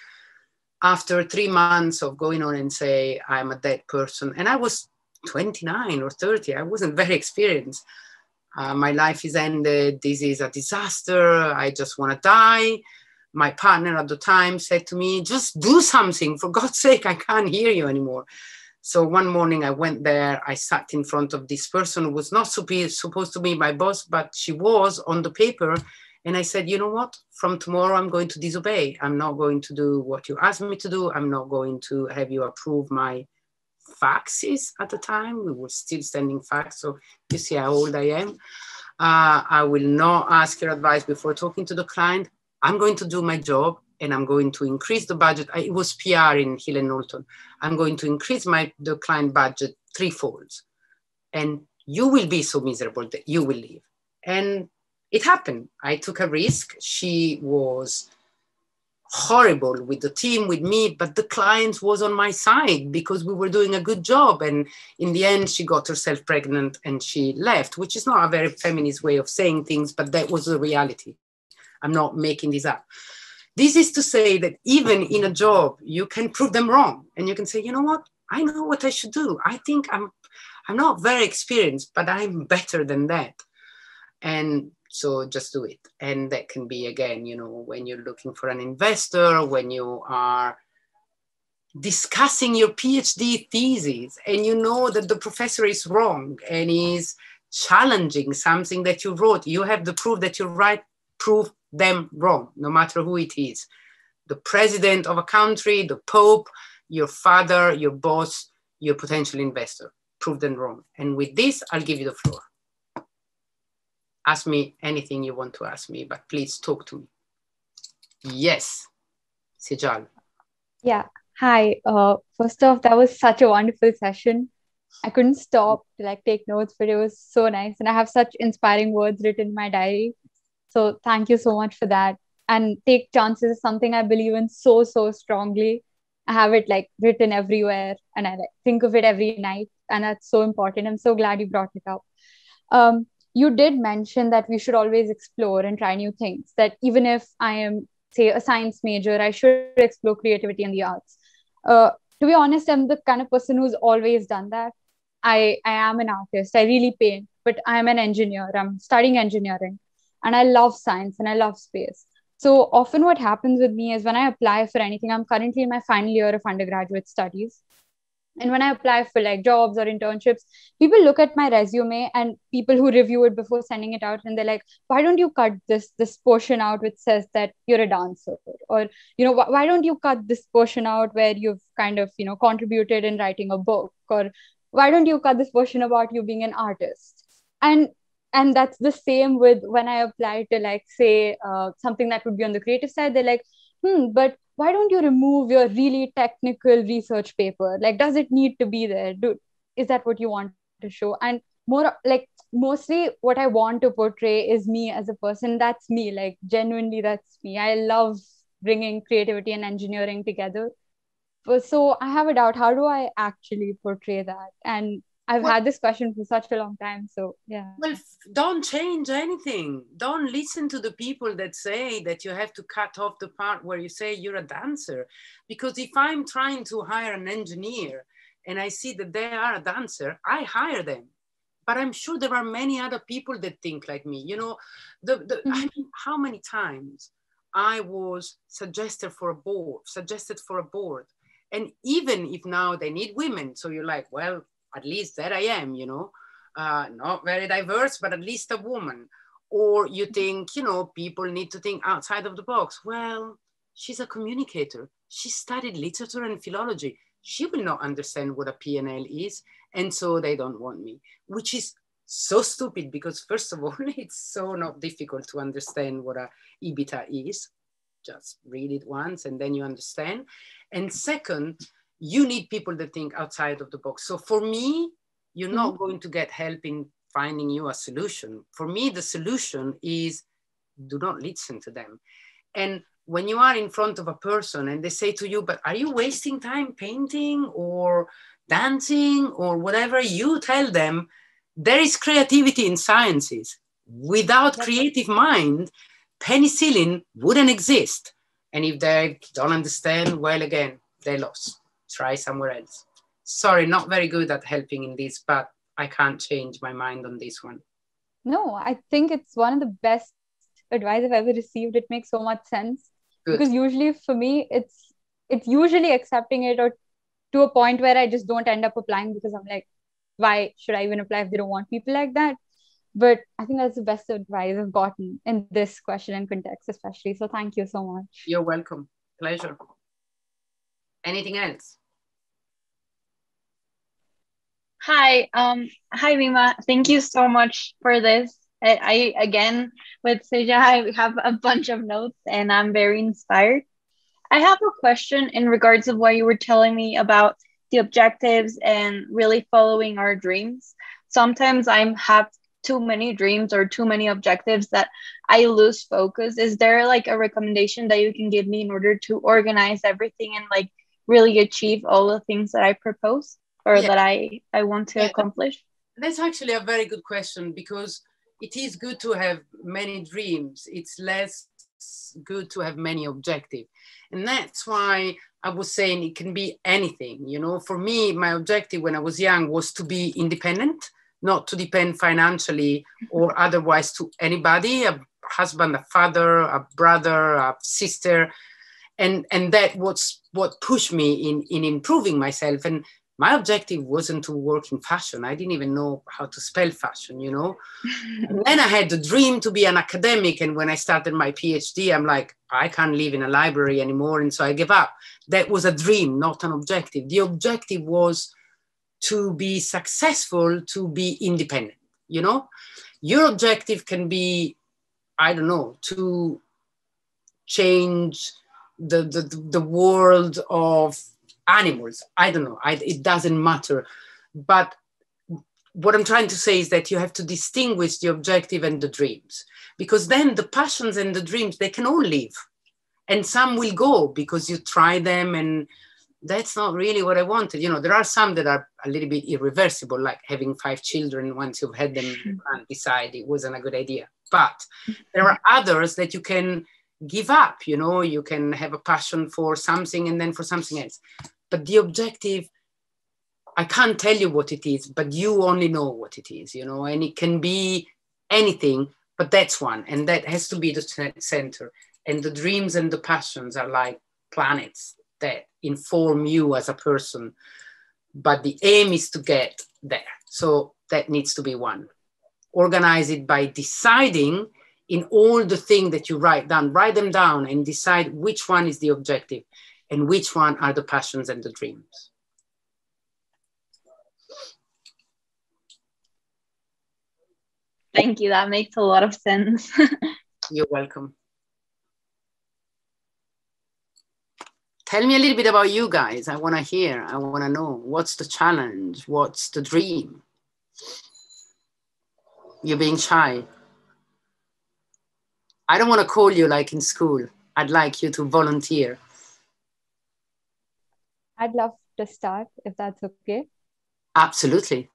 After 3 months of going on and say, I'm a dead person, and I was 29 or 30, I wasn't very experienced. My life is ended. This is a disaster. I just want to die. My partner at the time said to me, just do something. For God's sake, I can't hear you anymore. So one morning I went there. I sat in front of this person who was not supposed to be my boss, but she was on the paper. And I said, you know what? From tomorrow, I'm going to disobey. I'm not going to do what you asked me to do. I'm not going to have you approve my faxes at the time. We were still sending fax. So you see how old I am. I will not ask your advice before talking to the client. I'm going to do my job and I'm going to increase the budget. It was PR in Hill and Knowlton. I'm going to increase the client budget 3-fold. And you will be so miserable that you will leave. And it happened. I took a risk. She was horrible with the team, with me, but the client was on my side because we were doing a good job. And in the end, she got herself pregnant and she left, which is not a very feminist way of saying things, but that was the reality. I'm not making this up. This is to say that even in a job, you can prove them wrong. And you can say, you know what? I know what I should do. I think I'm not very experienced, but I'm better than that. And so just do it. And that can be, again, you know, when you're looking for an investor, when you are discussing your PhD thesis and you know that the professor is wrong and is challenging something that you wrote, you have the proof that you're right, prove them wrong, no matter who it is. The president of a country, the Pope, your father, your boss, your potential investor. Prove them wrong. And with this, I'll give you the floor. Ask me anything you want to ask me, but please talk to me. Yes, Sejal. Yeah. Hi. First off, that was such a wonderful session. I couldn't stop to like take notes, but it was so nice. And I have such inspiring words written in my diary. So thank you so much for that. And take chances is something I believe in so, so strongly. I have it like written everywhere and I like think of it every night. And that's so important. I'm so glad you brought it up. You did mention that we should always explore and try new things, that even if I am, say, a science major, I should explore creativity and the arts. Uh, to be honest, I'm the kind of person who's always done that. I am an artist. I really paint, but I'm an engineer. I'm studying engineering and I love science and I love space. So often what happens with me is when I apply for anything, I'm currently in my final year of undergraduate studies. And when I apply for like jobs or internships, people look at my resume and people who review it before sending it out and they're like, why don't you cut this portion out which says that you're a dancer? Or, why don't you cut this portion out where you've kind of, contributed in writing a book? Or why don't you cut this portion about you being an artist? And that's the same with when I apply to like say something that would be on the creative side. They're like, but why don't you remove your really technical research paper? Like, does it need to be there? Is that what you want to show? And more like mostly what I want to portray is me as a person. That's me, like genuinely, that's me. I love bringing creativity and engineering together. So I have a doubt, how do I actually portray that? And I've had this question for such a long time. So yeah. Well, don't change anything. Don't listen to the people that say that you have to cut off the part where you say you're a dancer. Because if I'm trying to hire an engineer and I see that they are a dancer, I hire them. But I'm sure there are many other people that think like me. I mean, how many times I was suggested for a board. And even if now they need women, so you're like, well, at least that I am, not very diverse, but at least a woman. Or you think, people need to think outside of the box. Well, she's a communicator. She studied literature and philology. She will not understand what a P&L is. And so they don't want me, which is so stupid because first of all, it's so not difficult to understand what a EBITDA is. Just read it once and then you understand. And second, you need people that think outside of the box. So for me, you're not going to get help in finding you a solution. For me, the solution is do not listen to them. And when you are in front of a person and they say to you, but are you wasting time painting or dancing or whatever, you tell them there is creativity in sciences. Without creative mind, penicillin wouldn't exist. And if they don't understand, well, again, they lost. Try somewhere else. Sorry, not very good at helping in this, but I can't change my mind on this one. No, I think it's one of the best advice I've ever received. It makes so much sense. Good. Because usually for me, it's usually accepting it or to a point where I just don't end up applying because I'm like, why should I even apply if they don't want people like that? But I think that's the best advice I've gotten in this question and context, especially. So thank you so much. You're welcome. Pleasure. Anything else? Hi, Mimma. Thank you so much for this. I again with Seja, I have a bunch of notes and I'm very inspired. I have a question in regards of what you were telling me about the objectives and really following our dreams. Sometimes I have too many dreams or too many objectives that I lose focus. Is there like a recommendation that you can give me in order to organize everything and like really achieve all the things that I propose or that I want to accomplish? That's actually a very good question because it is good to have many dreams. It's less good to have many objectives. And that's why I was saying it can be anything. For me, my objective when I was young was to be independent, not to depend financially or otherwise to anybody, a husband, a father, a brother, a sister. And that was what pushed me in improving myself. And my objective wasn't to work in fashion. I didn't even know how to spell fashion, And then I had the dream to be an academic. And when I started my PhD, I'm like, I can't live in a library anymore. And so I gave up. That was a dream, not an objective. The objective was to be successful, to be independent, you know? Your objective can be, I don't know, to change the world of animals. I don't know, it doesn't matter. But what I'm trying to say is that you have to distinguish the objective and the dreams, because then the passions and the dreams, they can all live. And some will go because you try them and that's not really what I wanted. You know, there are some that are a little bit irreversible, like having 5 children. Once you've had them, you can't decide it wasn't a good idea. But there are others that you can give up, you know, you can have a passion for something and then for something else. But the objective, I can't tell you what it is, but you only know what it is, you know, and it can be anything, but that's one. And that has to be the center. And the dreams and the passions are like planets that inform you as a person. But the aim is to get there. So that needs to be one. Organize it by deciding in all the things that you write them down and decide which one is the objective and which one are the passions and the dreams. Thank you. That makes a lot of sense. You're welcome. Tell me a little bit about you guys. I want to hear. I want to know. What's the challenge? What's the dream? You're being shy. I don't want to call you like in school. I'd like you to volunteer. I'd love to start, if that's okay. Absolutely.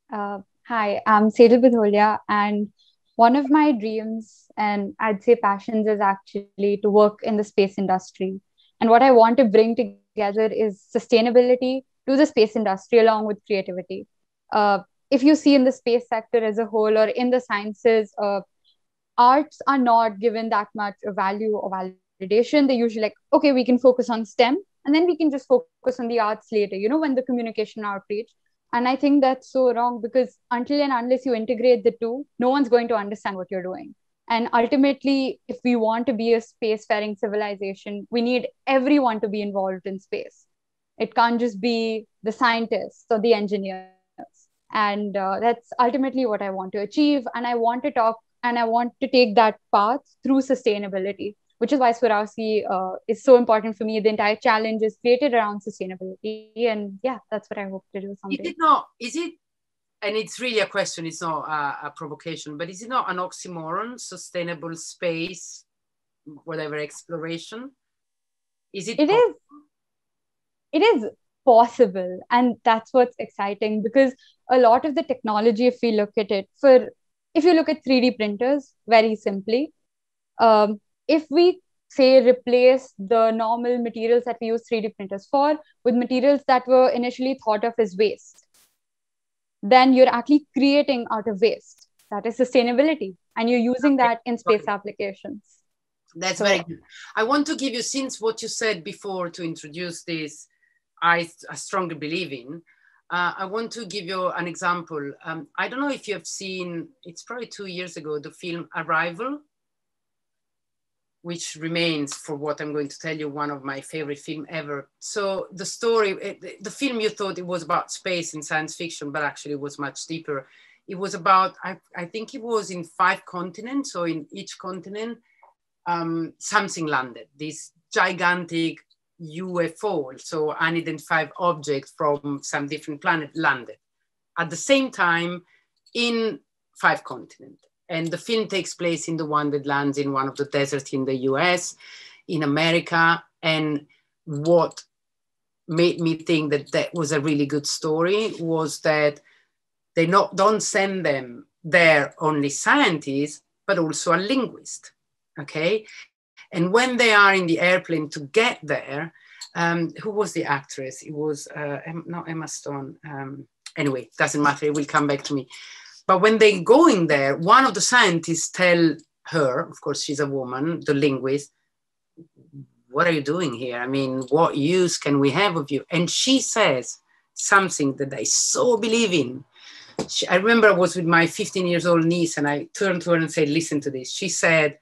Hi, I'm Sejal Bidholia, and one of my dreams and I'd say passions is actually to work in the space industry. And what I want to bring together is sustainability to the space industry along with creativity. If you see in the space sector as a whole or in the sciences, arts are not given that much value or validation. They usually like, okay, we can focus on STEM and then we can just focus on the arts later, you know, when the communication outreach. And I think that's so wrong, because until and unless you integrate the two, no one's going to understand what you're doing. And ultimately, if we want to be a spacefaring civilization, we need everyone to be involved in space. It can't just be the scientists or the engineers. And that's ultimately what I want to achieve. And I want to take that path through sustainability, which is why Swarovski is so important for me. The entire challenge is created around sustainability. And yeah, that's what I hope to do someday. Is it, and it's really a question, it's not a provocation, but is it not an oxymoron, sustainable space, whatever, exploration? It is possible. And that's what's exciting, because a lot of the technology, if we look at it, if you look at 3D printers, very simply, if we say replace the normal materials that we use 3D printers for with materials that were initially thought of as waste, then you're actually creating out of waste. That is sustainability. And you're using that in space applications. That's very good. I want to give you, since what you said before to introduce this, I strongly believe in, I want to give you an example. I don't know if you have seen, it's probably 2 years ago, the film Arrival, which remains, for what I'm going to tell you, one of my favorite films ever. So the story, the film, you thought it was about space and science fiction, but actually it was much deeper. It was about, I think it was in 5 continents. So in each continent, something landed, this gigantic UFO, so unidentified object from some different planet landed at the same time in 5 continents. And the film takes place in the one that lands in one of the deserts in the US, in America. And what made me think that that was a really good story was that they don't send them there only scientists, but also a linguist, okay? And when they are in the airplane to get there, who was the actress? It was not Emma Stone. Anyway, doesn't matter, it will come back to me. But when they go in there, one of the scientists tell her, of course she's a woman, the linguist, what are you doing here? I mean, what use can we have of you? And she says something that I so believe in. I remember I was with my 15-year-old niece and I turned to her and said, listen to this. She said,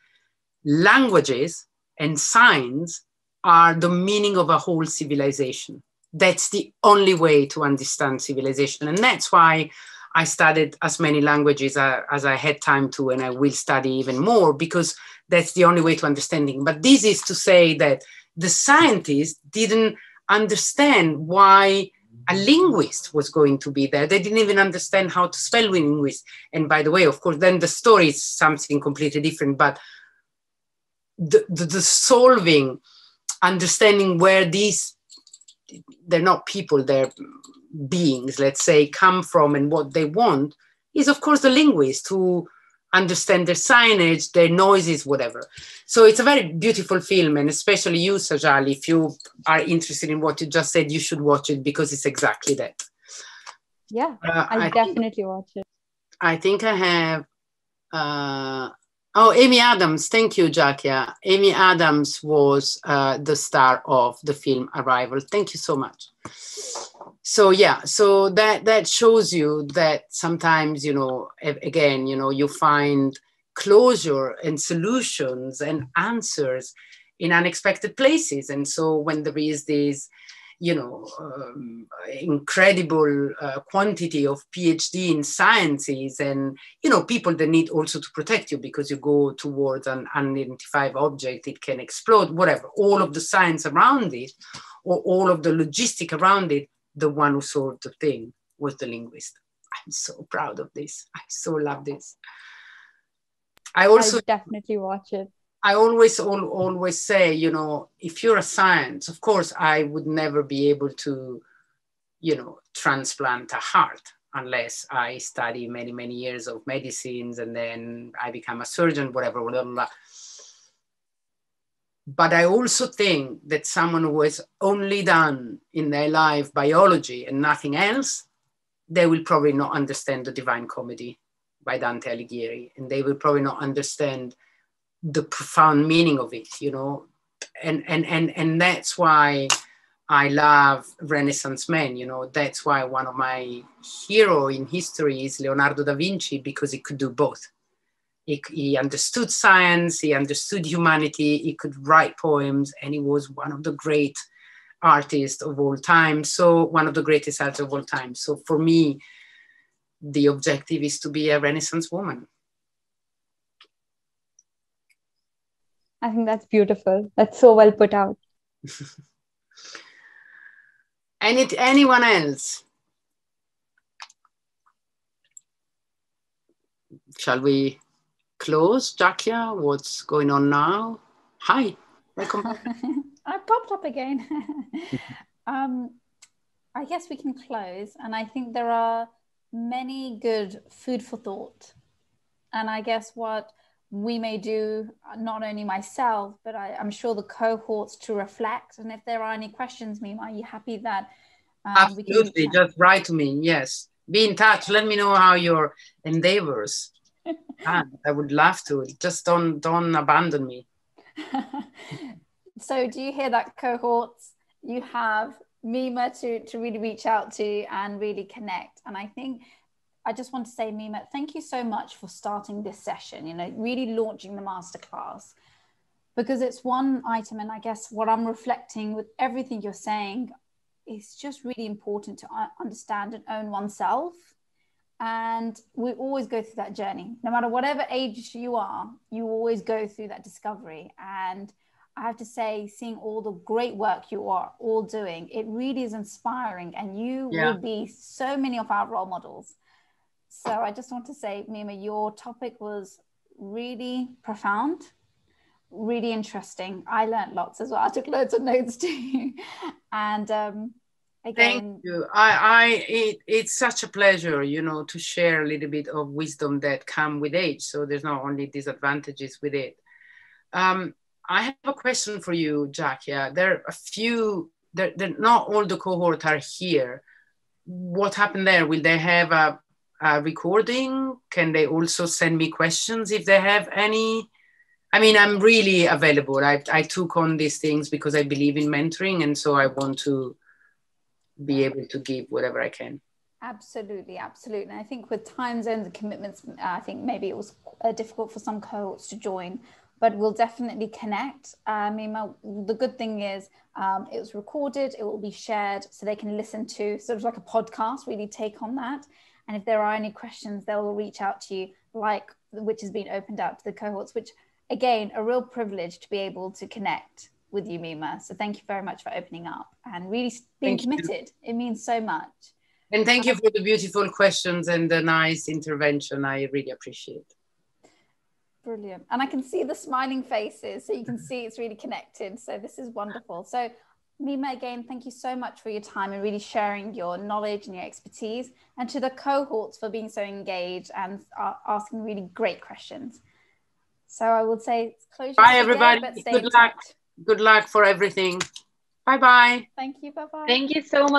languages and signs are the meaning of a whole civilization. that's the only way to understand civilization. And that's why I studied as many languages as I had time to, and I will study even more, because that's the only way to understanding. But this is to say that the scientists didn't understand why a linguist was going to be there. They didn't even understand how to spell linguist. And by the way, of course, then the story is something completely different. But the solving, understanding where they're not people, they're beings, let's say, come from and what they want, is of course the linguist who understand their signage, their noises, whatever. So it's a very beautiful film, and especially you, Sajal, if you are interested in what you just said, you should watch it, because it's exactly that. Yeah, I'll definitely watch it. I think I have oh, Amy Adams. Thank you, Jackia. Amy Adams was the star of the film Arrival. Thank you so much. So yeah, so that shows you that sometimes, you know, again, you know, you find closure and solutions and answers in unexpected places. And so when there is this, you know, incredible quantity of PhD in sciences, and, you know, people that need also to protect you because you go towards an unidentified object, it can explode, whatever, all of the science around it, or all of the logistic around it, the one who solved the thing was the linguist. I'm so proud of this. I so love this. I'll definitely watch it. I always say, you know, if you're a science, of course, I would never be able to, you know, transplant a heart unless I study many, many years of medicines and then I become a surgeon, whatever, blah, blah, blah. But I also think that someone who has only done in their life biology and nothing else, they will probably not understand the Divine Comedy by Dante Alighieri, and they will probably not understand the profound meaning of it, you know, and that's why I love Renaissance men, you know. That's why one of my heroes in history is Leonardo da Vinci, because he could do both. He understood science, he understood humanity, he could write poems, and he was one of the great artists of all time. So one of the greatest artists of all time. So for me, the objective is to be a Renaissance woman. I think that's beautiful. That's so well put out. Anyone else? Shall we close, Jackia? What's going on now? Hi, welcome back. I popped up again. I guess we can close, and I think there are many good food for thought. And I guess what we may do, not only myself, but I'm sure the cohorts, to reflect. And if there are any questions, Mimma, are you happy that absolutely, just write to me. Yes, be in touch. Let me know how your endeavors. I would love to. Just don't abandon me. So do you hear that, cohorts? You have Mimma to really reach out to and really connect. And I think I just want to say, Mimma, thank you so much for starting this session, you know, really launching the masterclass, because it's one item. And I guess what I'm reflecting with everything you're saying is just really important to understand and own oneself. And we always go through that journey, no matter whatever age you are, you always go through that discovery. And I have to say, seeing all the great work you are all doing, it really is inspiring, and you will be so many of our role models. So I just want to say, Mimma, your topic was really profound, really interesting. I learned lots as well. I took loads of notes too. And again, thank you. It's such a pleasure, you know, to share a little bit of wisdom that come with age. So there's not only disadvantages with it. I have a question for you, Jackia. There are a few, not all the cohort are here. What happened there? Will they have a recording? Can they also send me questions if they have any? I mean, I'm really available. I took on these things because I believe in mentoring, and so I want to be able to give whatever I can. Absolutely, absolutely. And I think with time zones and commitments, I think maybe it was difficult for some cohorts to join but we'll definitely connect. Mimma, the good thing is it was recorded, it will be shared so they can listen to, sort of like a podcast, really take on that. And if there are any questions, they'll reach out to you, which has been opened out to the cohorts, which again, a real privilege to be able to connect with you, Mimma. So thank you very much for opening up and really being committed. It means so much. And thank you for the beautiful questions and the nice intervention. I really appreciate it. Brilliant. And I can see the smiling faces, so you can see it's really connected. So this is wonderful. So Mimma, again, thank you so much for your time and really sharing your knowledge and your expertise, and to the cohorts for being so engaged and asking really great questions. So I would say close your Bye, everybody. But stay Good in luck. touch. Good luck for everything. Bye-bye. Thank you. Bye-bye. Thank you so much.